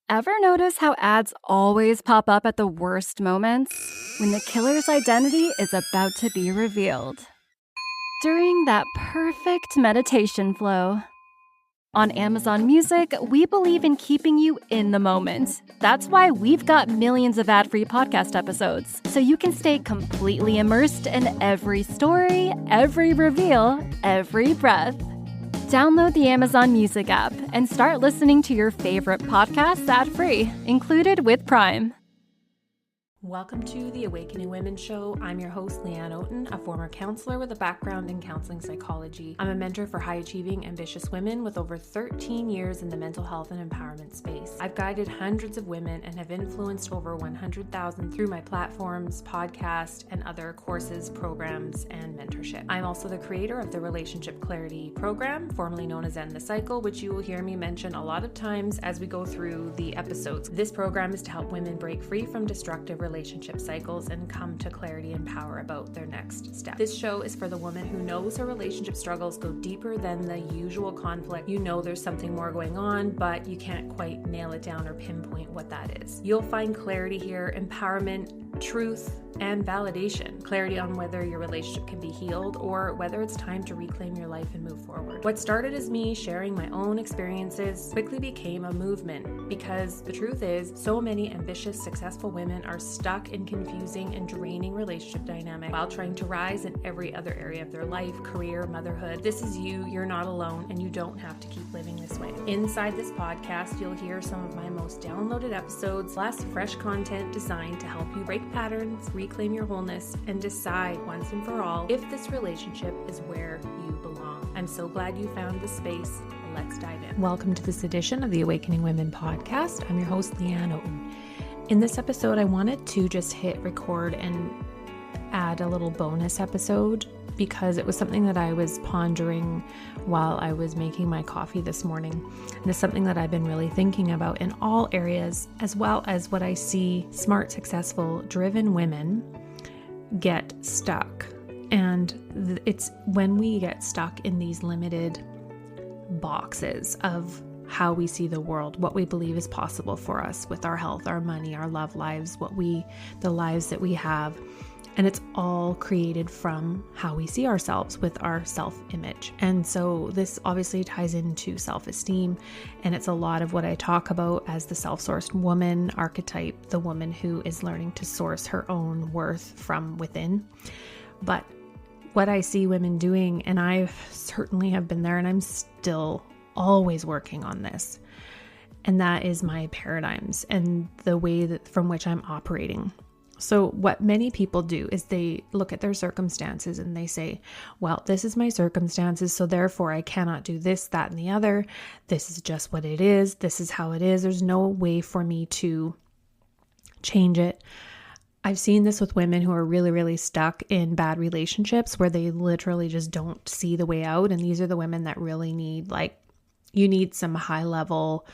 Ever notice how ads always pop up at the worst moments? When the killer's identity is about to be revealed. During that perfect meditation flow. On Amazon Music, we believe in keeping you in the moment. That's why we've got millions of ad-free podcast episodes, so you can stay completely immersed in every story, every reveal, every breath. Download the Amazon Music app and start listening to your favorite podcasts ad-free, included with Prime. Welcome to the Awakening Women Show. I'm your host, Leanne Oaten, a former counselor with a background in counseling psychology. I'm a mentor for high-achieving, ambitious women with over 13 years in the mental health and empowerment space. I've guided hundreds of women and have influenced over 100,000 through my platforms, podcast, and other courses, programs, and mentorship. I'm also the creator of the Relationship Clarity program, formerly known as End the Cycle, which you will hear me mention a lot of times as we go through the episodes. This program is to help women break free from destructive relationship cycles and come to clarity and power about their next step. This show is for the woman who knows her relationship struggles go deeper than the usual conflict. You know there's something more going on, but you can't quite nail it down or pinpoint what that is. You'll find clarity here, empowerment, truth, and validation. Clarity on whether your relationship can be healed or whether it's time to reclaim your life and move forward. What started as me sharing my own experiences quickly became a movement, because the truth is, so many ambitious, successful women are stuck in confusing and draining relationship dynamics while trying to rise in every other area of their life, career, motherhood. This is you, you're not alone, and you don't have to keep living this way. Inside this podcast, you'll hear some of my most downloaded episodes, plus fresh content designed to help you break patterns, reclaim your wholeness, and decide once and for all if this relationship is where you belong. I'm so glad you found this space. Let's dive in. Welcome to this edition of the Awakening Women podcast. I'm your host, Leanne Oaten. In this episode, I wanted to just hit record and add a little bonus episode because it was something that I was pondering while I was making my coffee this morning. And it's something that I've been really thinking about in all areas, as well as what I see smart, successful, driven women get stuck. And it's when we get stuck in these limited boxes of how we see the world, what we believe is possible for us with our health, our money, our love lives, the lives that we have. And it's all created from how we see ourselves with our self-image. And so this obviously ties into self-esteem. And it's a lot of what I talk about as the self-sourced woman archetype, the woman who is learning to source her own worth from within. But what I see women doing, and I certainly have been there, and I'm still always working on this. And that is my paradigms and the way that from which I'm operating. So what many people do is they look at their circumstances and they say, well, this is my circumstances, so therefore I cannot do this, that, and the other. This is just what it is. This is how it is. There's no way for me to change it. I've seen this with women who are really, really stuck in bad relationships where they literally just don't see the way out. And these are the women that really need, you need some high level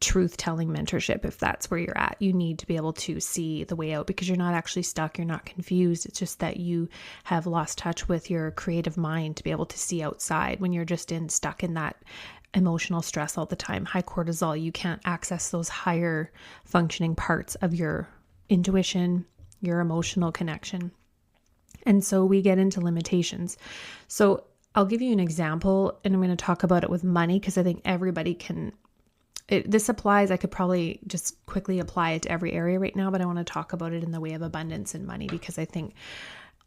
truth-telling mentorship. If that's where you're at, you need to be able to see the way out because you're not actually stuck. You're not confused. It's just that you have lost touch with your creative mind to be able to see outside when you're just stuck in that emotional stress all the time. High cortisol, you can't access those higher functioning parts of your intuition, your emotional connection. And so we get into limitations. So I'll give you an example, and I'm going to talk about it with money because I think everybody can. This applies. I could probably just quickly apply it to every area right now, but I want to talk about it in the way of abundance and money because I think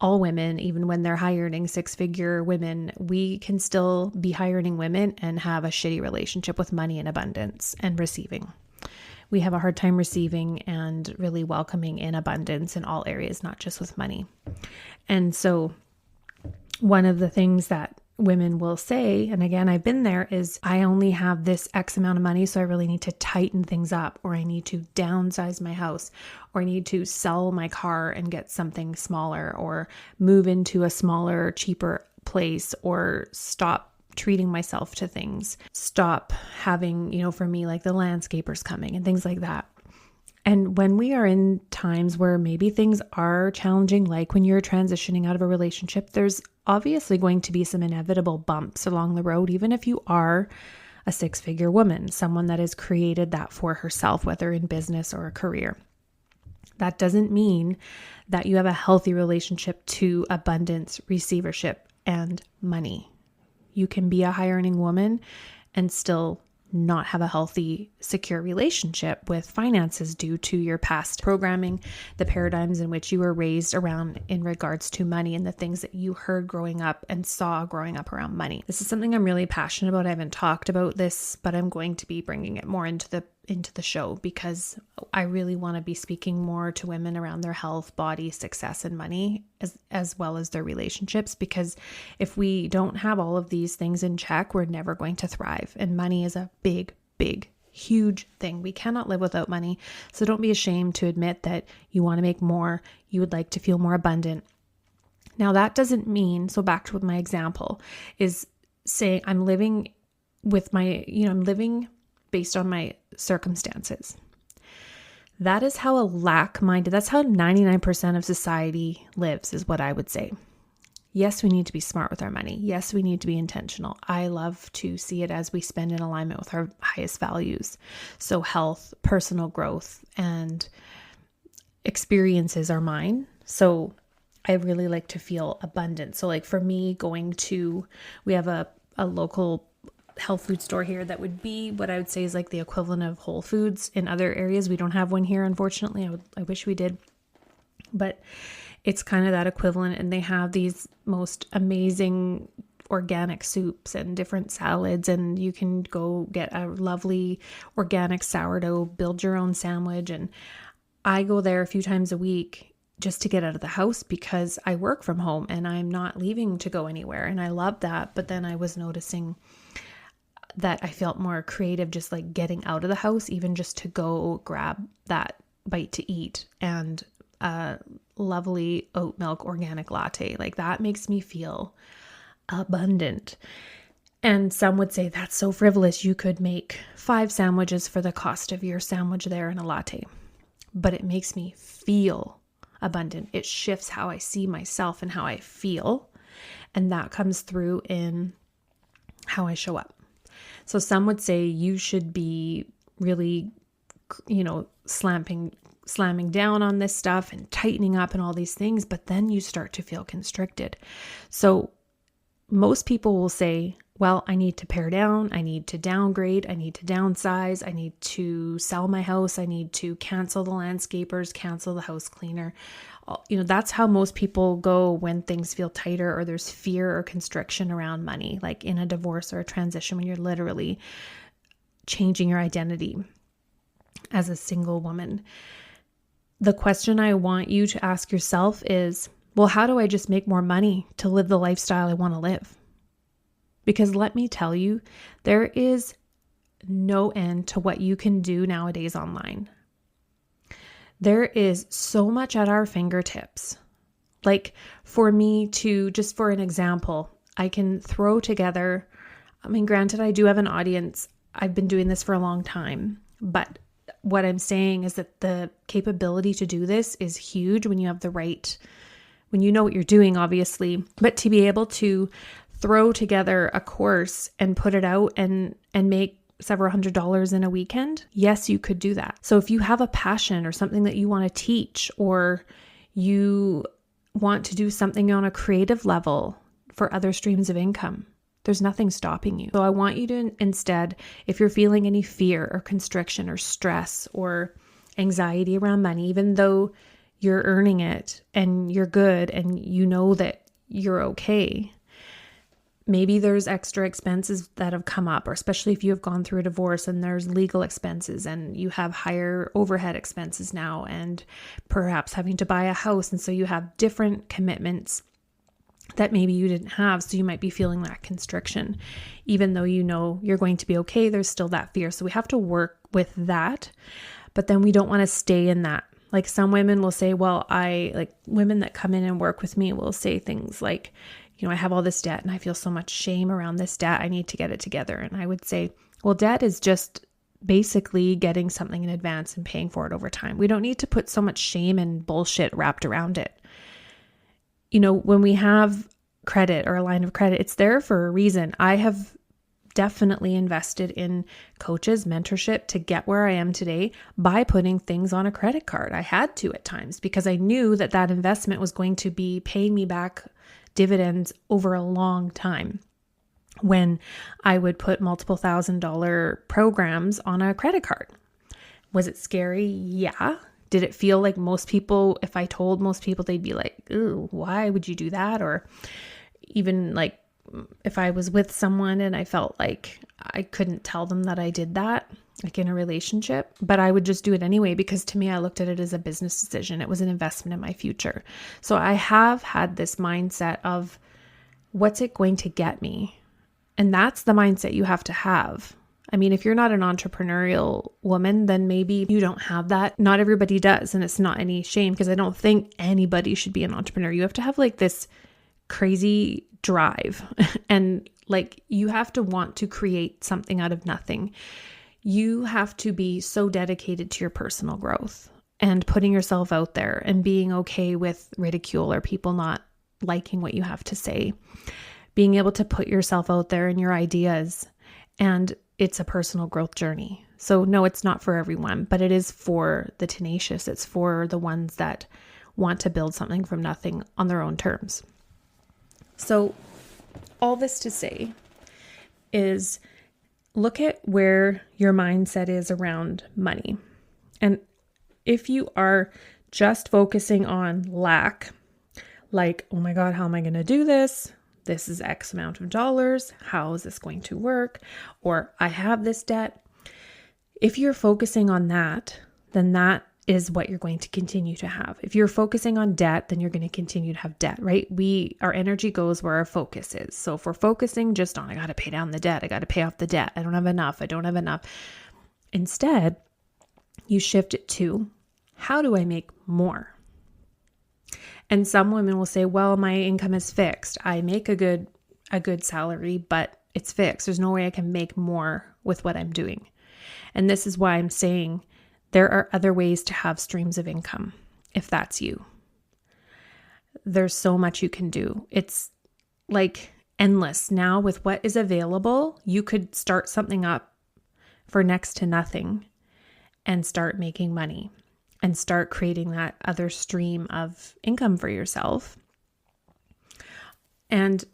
all women, even when they're high earning 6-figure women, we can still be high earning women and have a shitty relationship with money and abundance and receiving. We have a hard time receiving and really welcoming in abundance in all areas, not just with money. And so one of the things that women will say, and again, I've been there, is I only have this X amount of money, so I really need to tighten things up, or I need to downsize my house, or I need to sell my car and get something smaller, or move into a smaller, cheaper place, or stop treating myself to things, stop having, for me, like the landscapers coming and things like that. And when we are in times where maybe things are challenging, like when you're transitioning out of a relationship, there's obviously going to be some inevitable bumps along the road, even if you are a six-figure woman, someone that has created that for herself, whether in business or a career. That doesn't mean that you have a healthy relationship to abundance, receivership, and money. You can be a high earning woman and still not have a healthy, secure relationship with finances due to your past programming, the paradigms in which you were raised around in regards to money and the things that you heard growing up and saw growing up around money. This is something I'm really passionate about. I haven't talked about this, but I'm going to be bringing it more into the show because I really want to be speaking more to women around their health, body, success, and money, as well as their relationships. Because if we don't have all of these things in check, we're never going to thrive. And money is a big, huge thing. We cannot live without money. So don't be ashamed to admit that you want to make more, you would like to feel more abundant. Now that doesn't mean, so back to what my example is saying, I'm living with my, I'm living based on my circumstances. That is how a lack-minded, that's how 99% of society lives, is what I would say. Yes, we need to be smart with our money. Yes, we need to be intentional. I love to see it as we spend in alignment with our highest values. So health, personal growth, and experiences are mine. So I really like to feel abundant. So like for me, we have a local health food store here that would be what I would say is like the equivalent of Whole Foods in other areas. We don't have one here, unfortunately. I wish we did, but it's kind of that equivalent. And they have these most amazing organic soups and different salads, and you can go get a lovely organic sourdough, build your own sandwich. And I go there a few times a week just to get out of the house because I work from home and I'm not leaving to go anywhere. And I love that. But then I was noticing that I felt more creative just like getting out of the house, even just to go grab that bite to eat and a lovely oat milk organic latte. Like that makes me feel abundant. And some would say that's so frivolous. You could make 5 sandwiches for the cost of your sandwich there and a latte. But it makes me feel abundant. It shifts how I see myself and how I feel. And that comes through in how I show up. So some would say you should be really, slamming down on this stuff and tightening up and all these things, but then you start to feel constricted. So most people will say, well, I need to pare down, I need to downgrade, I need to downsize, I need to sell my house, I need to cancel the landscapers, cancel the house cleaner. That's how most people go when things feel tighter or there's fear or constriction around money, like in a divorce or a transition, when you're literally changing your identity as a single woman. The question I want you to ask yourself is, well, how do I just make more money to live the lifestyle I want to live? Because let me tell you, there is no end to what you can do nowadays online. There is so much at our fingertips. Like for me to, just for an example, I can throw together, granted, I do have an audience. I've been doing this for a long time, but what I'm saying is that the capability to do this is huge when you have when you know what you're doing, obviously, but to be able to throw together a course and put it out and make several $100s in a weekend, yes, you could do that. So if you have a passion or something that you want to teach, or you want to do something on a creative level for other streams of income, there's nothing stopping you. So I want you to instead, if you're feeling any fear or constriction or stress or anxiety around money, even though you're earning it and you're good and you know that you're okay, maybe there's extra expenses that have come up, or especially if you have gone through a divorce and there's legal expenses and you have higher overhead expenses now, and perhaps having to buy a house. And so you have different commitments that maybe you didn't have. So you might be feeling that constriction, even though you know you're going to be okay, there's still that fear. So we have to work with that, but then we don't want to stay in that. Like some women will say, well, women that come in and work with me will say things like, I have all this debt and I feel so much shame around this debt. I need to get it together. And I would say, well, debt is just basically getting something in advance and paying for it over time. We don't need to put so much shame and bullshit wrapped around it. When we have credit or a line of credit, it's there for a reason. I have definitely invested in coaches, mentorship to get where I am today by putting things on a credit card. I had to at times because I knew that that investment was going to be paying me back dividends over a long time. When I would put multiple $1,000 programs on a credit card. Was it scary? Yeah. Did it feel like most people, if I told most people, they'd be like, ooh, why would you do that? Or even like if I was with someone and I felt like I couldn't tell them that I did that, like in a relationship, but I would just do it anyway, because to me, I looked at it as a business decision. It was an investment in my future. So I have had this mindset of what's it going to get me? And that's the mindset you have to have. I mean, if you're not an entrepreneurial woman, then maybe you don't have that. Not everybody does. And it's not any shame, because I don't think anybody should be an entrepreneur. You have to have like this crazy drive and like you have to want to create something out of nothing. You have to be so dedicated to your personal growth and putting yourself out there and being okay with ridicule or people not liking what you have to say. Being able to put yourself out there and your ideas, and it's a personal growth journey. So no, it's not for everyone, but it is for the tenacious. It's for the ones that want to build something from nothing on their own terms. So all this to say is look at where your mindset is around money. And if you are just focusing on lack, like, oh my God, how am I going to do this? This is X amount of dollars. How is this going to work? Or I have this debt. If you're focusing on that, then that is what you're going to continue to have. If you're focusing on debt, then you're going to continue to have debt, right? Our energy goes where our focus is. So if we're focusing just on, I got to pay down the debt, I got to pay off the debt, I don't have enough. Instead, you shift it to, how do I make more? And some women will say, well, my income is fixed. I make a good salary, but it's fixed. There's no way I can make more with what I'm doing. And this is why I'm saying there are other ways to have streams of income, if that's you. There's so much you can do. It's like endless. Now with what is available, you could start something up for next to nothing and start making money and start creating that other stream of income for yourself. And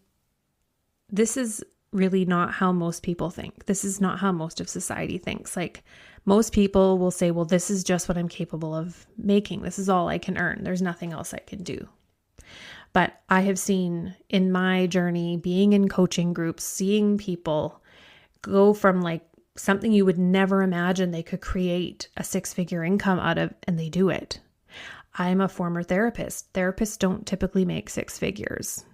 this is really not how most people think. This is not how most of society thinks. Like most people will say, well, this is just what I'm capable of making. This is all I can earn. There's nothing else I can do. But I have seen in my journey, being in coaching groups, seeing people go from like something you would never imagine they could create a 6-figure income out of, and they do it. I'm a former therapist. Therapists don't typically make 6 figures.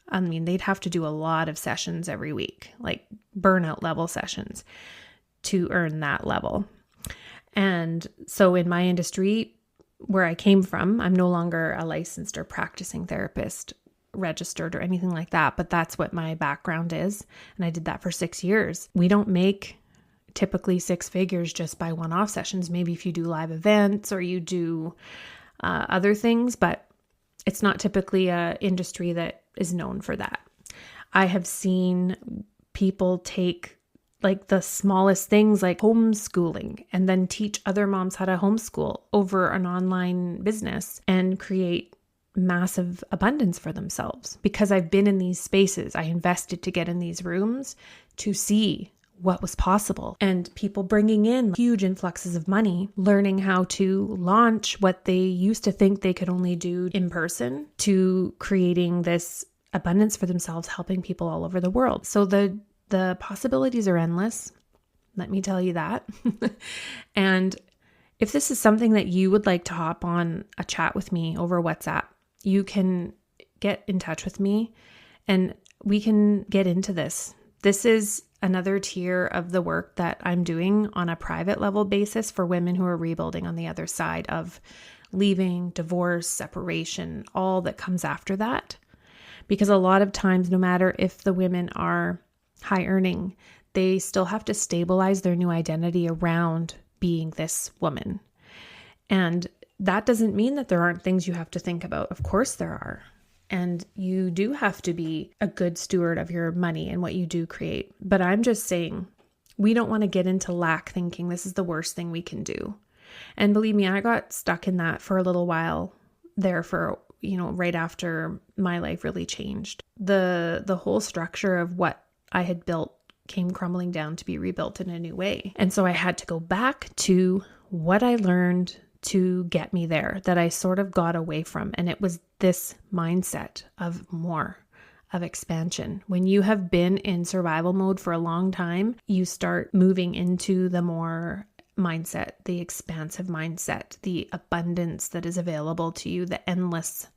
I mean, they'd have to do a lot of sessions every week, like burnout level sessions to earn that level. And so in my industry, where I came from, I'm no longer a licensed or practicing therapist, registered or anything like that, but that's what my background is. And I did that for 6 years. We don't make typically 6 figures just by one-off sessions. Maybe if you do live events or you do other things, but it's not typically an industry that is known for that. I have seen people take like the smallest things like homeschooling and then teach other moms how to homeschool over an online business and create massive abundance for themselves. Because I've been in these spaces, I invested to get in these rooms to see what was possible, and people bringing in huge influxes of money, learning how to launch what they used to think they could only do in person, to creating this abundance for themselves, helping people all over the world. So the possibilities are endless. Let me tell you that. And if this is something that you would like to hop on a chat with me over WhatsApp, you can get in touch with me and we can get into this. This is another tier of the work that I'm doing on a private level basis for women who are rebuilding on the other side of leaving, divorce, separation, all that comes after that. Because a lot of times, no matter if the women are high earning, they still have to stabilize their new identity around being this woman. And that doesn't mean that there aren't things you have to think about. Of course there are. And you do have to be a good steward of your money and what you do create. But I'm just saying, we don't want to get into lack thinking this is the worst thing we can do. And believe me, I got stuck in that for a little while there for, right after my life really changed. The whole structure of what I had built came crumbling down to be rebuilt in a new way. And so I had to go back to what I learned to get me there that I sort of got away from. And it was this mindset of more, of expansion. When you have been in survival mode for a long time, you start moving into the more mindset, the expansive mindset, the abundance that is available to you, the endless,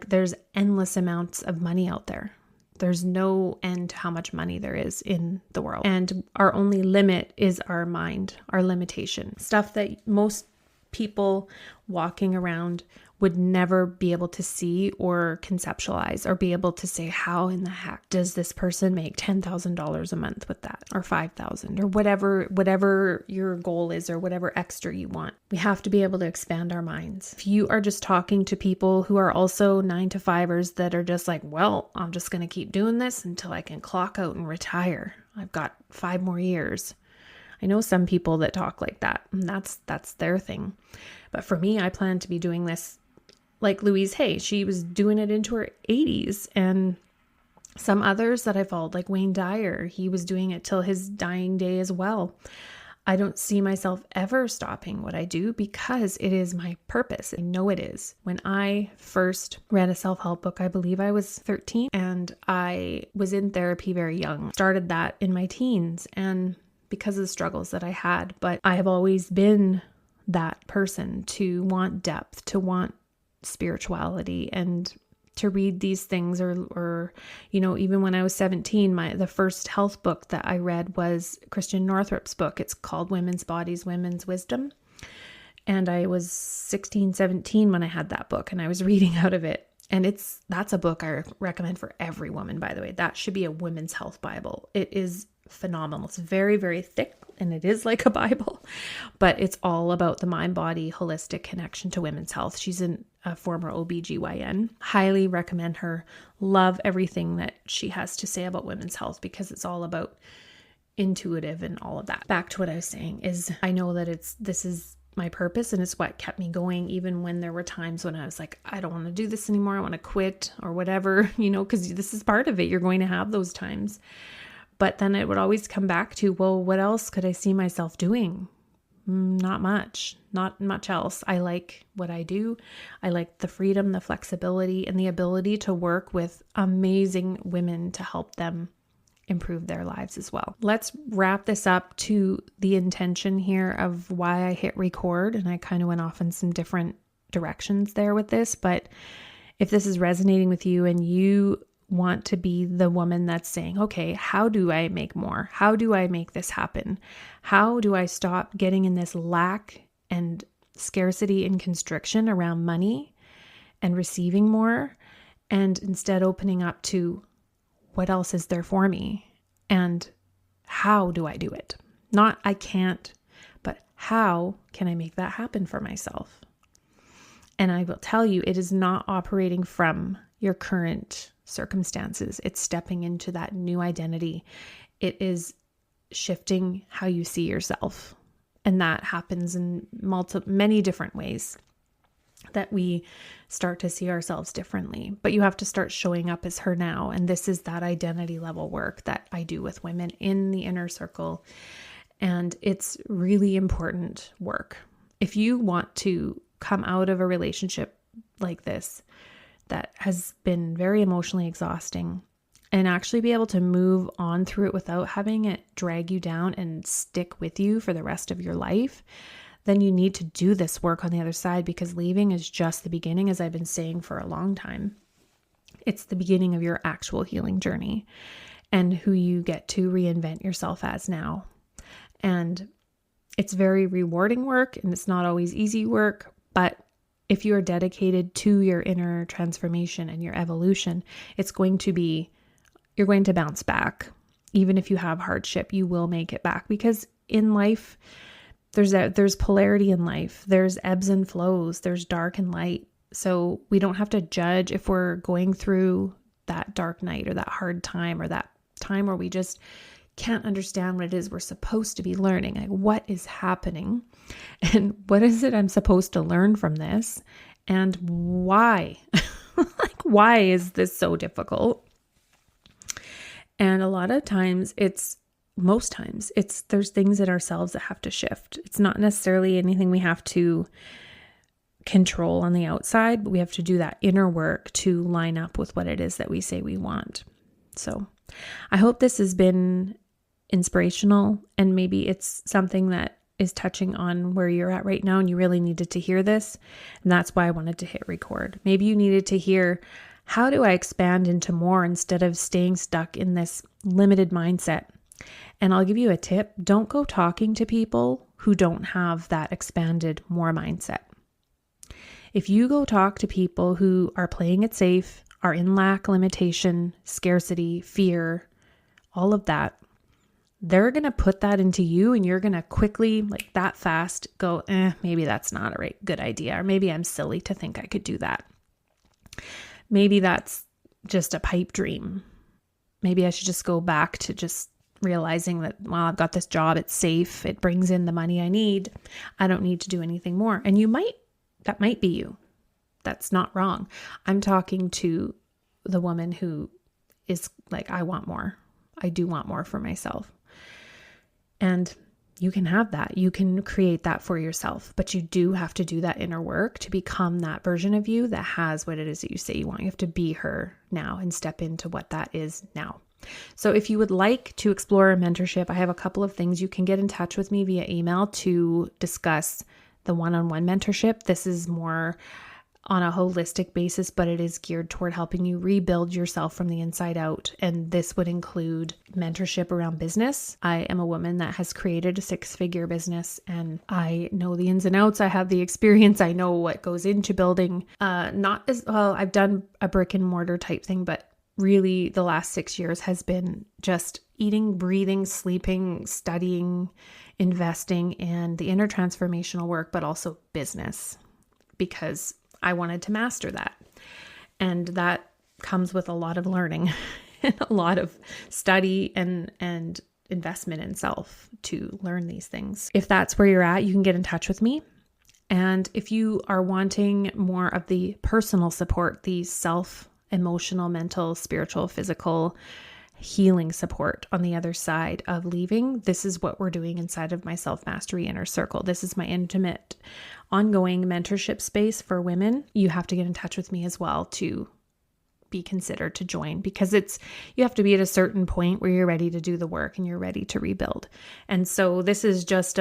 there's endless amounts of money out there. There's no end to how much money there is in the world. And our only limit is our mind, our limitation, stuff that most people walking around would never be able to see or conceptualize or be able to say, how in the heck does this person make $10,000 a month with that, or $5,000, or whatever your goal is, or whatever extra you want. We have to be able to expand our minds. If you are just talking to people who are also 9-to-5ers that are just like, well, I'm just going to keep doing this until I can clock out and retire. I've got 5 more years. I know some people that talk like that, and that's their thing. But for me, I plan to be doing this like Louise Hay. She was doing it into her 80s, and some others that I followed, like Wayne Dyer, he was doing it till his dying day as well. I don't see myself ever stopping what I do because it is my purpose. I know it is. When I first read a self-help book, I believe I was 13, and I was in therapy very young. Started that in my teens, and because of the struggles that I had, but I have always been that person to want depth, to want spirituality, and to read these things, or even when I was 17, the first health book that I read was Christian Northrup's book. It's called Women's Bodies, Women's Wisdom. And I was 16, 17 when I had that book, and I was reading out of it. And that's a book I recommend for every woman, by the way. That should be a women's health Bible. It is phenomenal. It's very, very thick, and it is like a Bible, but it's all about the mind-body holistic connection to women's health. She's a former OBGYN. Highly recommend her. Love everything that she has to say about women's health, because it's all about intuitive and all of that. Back to what I was saying is, I know that this is my purpose, and it's what kept me going, even when there were times when I was like, I don't want to do this anymore. I want to quit or whatever, because this is part of it. You're going to have those times. But then it would always come back to, well, what else could I see myself doing? Not much else. I like what I do. I like the freedom, the flexibility, and the ability to work with amazing women to help them improve their lives as well. Let's wrap this up to the intention here of why I hit record. And I kind of went off in some different directions there with this, but if this is resonating with you and you want to be the woman that's saying, okay, how do I make more? How do I make this happen? How do I stop getting in this lack and scarcity and constriction around money and receiving more, and instead opening up to what else is there for me? And how do I do it? Not I can't, but how can I make that happen for myself? And I will tell you, it is not operating from your current circumstances. It's stepping into that new identity. It is shifting how you see yourself. And that happens in many different ways, that we start to see ourselves differently. But you have to start showing up as her now. And this is that identity level work that I do with women in the inner circle. And it's really important work. If you want to come out of a relationship like this that has been very emotionally exhausting, and actually be able to move on through it without having it drag you down and stick with you for the rest of your life, then you need to do this work on the other side, because leaving is just the beginning, as I've been saying for a long time. It's the beginning of your actual healing journey and who you get to reinvent yourself as now. And it's very rewarding work, and it's not always easy work, but if you are dedicated to your inner transformation and your evolution, you're going to bounce back. Even if you have hardship, you will make it back, because in life, there's polarity in life. There's ebbs and flows. There's dark and light. So we don't have to judge if we're going through that dark night or that hard time or that time where we just can't understand what it is we're supposed to be learning. Like, what is happening and what is it I'm supposed to learn from this, and why? Like, why is this so difficult? And a lot of times most times there's things in ourselves that have to shift. It's not necessarily anything we have to control on the outside, but we have to do that inner work to line up with what it is that we say we want. So I hope this has been inspirational, and maybe it's something that is touching on where you're at right now and you really needed to hear this. And that's why I wanted to hit record. Maybe you needed to hear, how do I expand into more instead of staying stuck in this limited mindset? And I'll give you a tip. Don't go talking to people who don't have that expanded more mindset. If you go talk to people who are playing it safe, are in lack, limitation, scarcity, fear, all of that, they're going to put that into you, and you're going to quickly, like that fast, go, maybe that's not a good idea. Or maybe I'm silly to think I could do that. Maybe that's just a pipe dream. Maybe I should just go back to just realizing that, well, I've got this job. It's safe. It brings in the money I need. I don't need to do anything more. And that might be you. That's not wrong. I'm talking to the woman who is like, I want more. I do want more for myself. And you can have that. You can create that for yourself, but you do have to do that inner work to become that version of you that has what it is that you say you want. You have to be her now and step into what that is now. So if you would like to explore a mentorship, I have a couple of things. You can get in touch with me via email to discuss the one-on-one mentorship. This is more on a holistic basis, but it is geared toward helping you rebuild yourself from the inside out. And this would include mentorship around business. I am a woman that has created a 6-figure business, and I know the ins and outs. I have the experience. I know what goes into building, not as well. I've done a brick and mortar type thing, but really the last 6 years has been just eating, breathing, sleeping, studying, investing in the inner transformational work, but also business, because I wanted to master that. And that comes with a lot of learning and a lot of study and investment in self to learn these things. If that's where you're at, you can get in touch with me. And if you are wanting more of the personal support, the emotional, mental, spiritual, physical healing support on the other side of leaving, this is what we're doing inside of my Self-Mastery Inner Circle. This is my intimate, ongoing mentorship space for women. You have to get in touch with me as well to be considered to join, because you have to be at a certain point where you're ready to do the work and you're ready to rebuild. And so this is just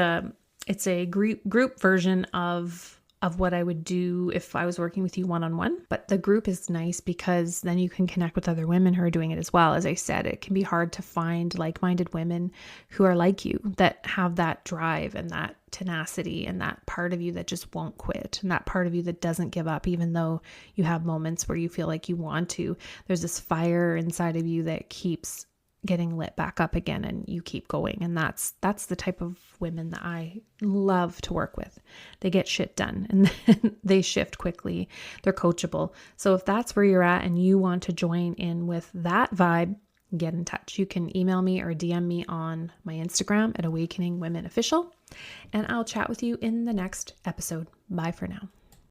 it's a group version of what I would do if I was working with you one-on-one. But the group is nice because then you can connect with other women who are doing it as well. As I said, it can be hard to find like-minded women who are like you, that have that drive and that tenacity and that part of you that just won't quit, and that part of you that doesn't give up, even though you have moments where you feel like you want to. There's this fire inside of you that keeps getting lit back up again, and you keep going. And that's the type of women that I love to work with. They get shit done, and then they shift quickly. They're coachable. So if that's where you're at and you want to join in with that vibe, get in touch. You can email me or DM me on my Instagram at Awakening Women Official, and I'll chat with you in the next episode. Bye for now.